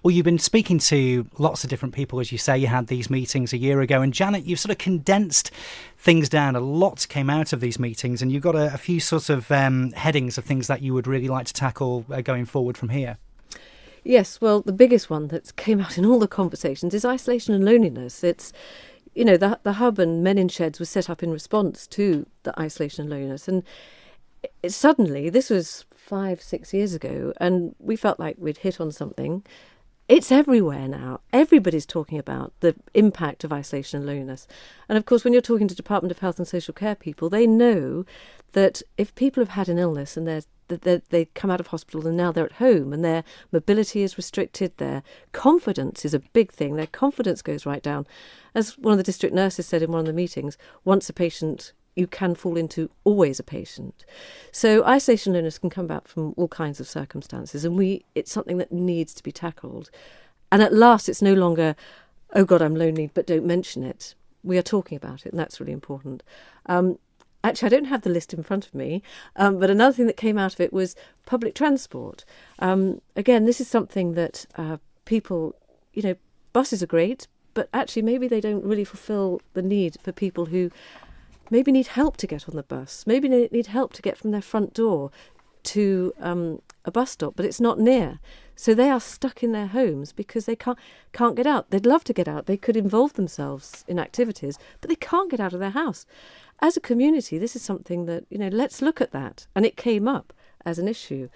Well, you've been speaking to lots of different people, as you say. You had these meetings a year ago. And Janet, you've sort of condensed things down. A lot came out of these meetings, and you've got a few sort of headings of things that you would really like to tackle going forward from here. Yes, well, the biggest one that came out in all the conversations is isolation and loneliness. It's, the hub and Men in Sheds was set up in response to the isolation and loneliness. And suddenly, this was 5-6 years ago, and we felt like we'd hit on something. It's everywhere now. Everybody's talking about the impact of isolation and loneliness. And of course, when you're talking to Department of Health and Social Care people, they know that if people have had an illness and they come out of hospital and now they're at home and their mobility is restricted, their confidence is a big thing. Their confidence goes right down. As one of the district nurses said in one of the meetings, once a patient, you can fall into always a patient. So isolation and loneliness can come about from all kinds of circumstances, and it's something that needs to be tackled. And at last, it's no longer, oh God, I'm lonely, but don't mention it. We are talking about it, and that's really important. Actually, I don't have the list in front of me, but another thing that came out of it was public transport. Again, this is something that people, buses are great, but actually maybe they don't really fulfil the need for people who maybe need help to get on the bus, maybe they need help to get from their front door to a bus stop, but it's not near. So they are stuck in their homes because they can't get out. They'd love to get out. They could involve themselves in activities, but they can't get out of their house. As a community, this is something that, let's look at that. And it came up as an issue.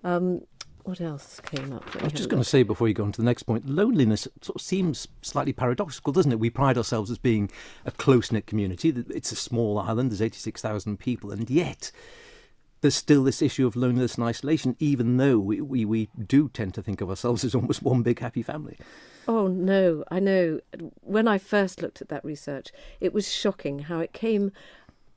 What else came up? I was just going to say, before you go on to the next point, loneliness sort of seems slightly paradoxical, doesn't it? We pride ourselves as being a close-knit community. It's a small island, there's 86,000 people, and yet there's still this issue of loneliness and isolation, even though we do tend to think of ourselves as almost one big happy family. Oh, no, I know. When I first looked at that research, it was shocking how it came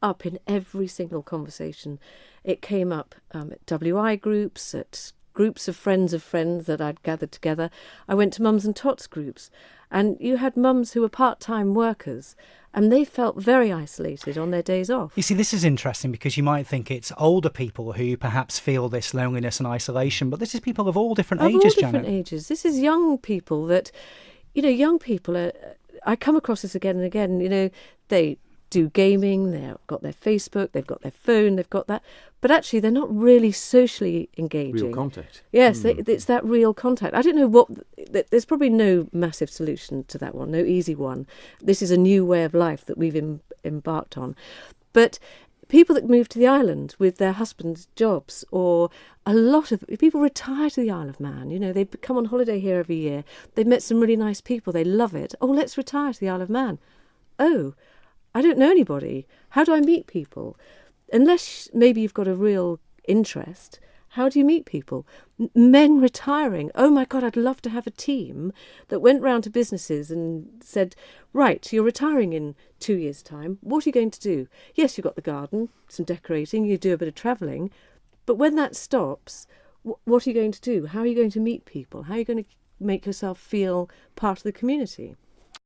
up in every single conversation. It came up at WI groups, at groups of friends that I'd gathered together. I went to mums and tots groups, and you had mums who were part-time workers, and they felt very isolated on their days off. You see, this is interesting because you might think it's older people who perhaps feel this loneliness and isolation, but this is people of all different ages, Janet. Different ages. This is young people that, young people are, I come across this again and again, they do gaming, they've got their Facebook, they've got their phone, they've got that. But actually, they're not really socially engaging. Real contact. Yes, it's that real contact. I don't know there's probably no massive solution to that one, no easy one. This is a new way of life that we've embarked on. But people that move to the island with their husbands' jobs, or a lot of people retire to the Isle of Man. They come on holiday here every year. They've met some really nice people. They love it. Oh, let's retire to the Isle of Man. Oh, I don't know anybody. How do I meet people? Unless maybe you've got a real interest, how do you meet people? Men retiring. Oh my God, I'd love to have a team that went round to businesses and said, right, you're retiring in 2 years' time. What are you going to do? Yes, you've got the garden, some decorating, you do a bit of travelling. But when that stops, what are you going to do? How are you going to meet people? How are you going to make yourself feel part of the community?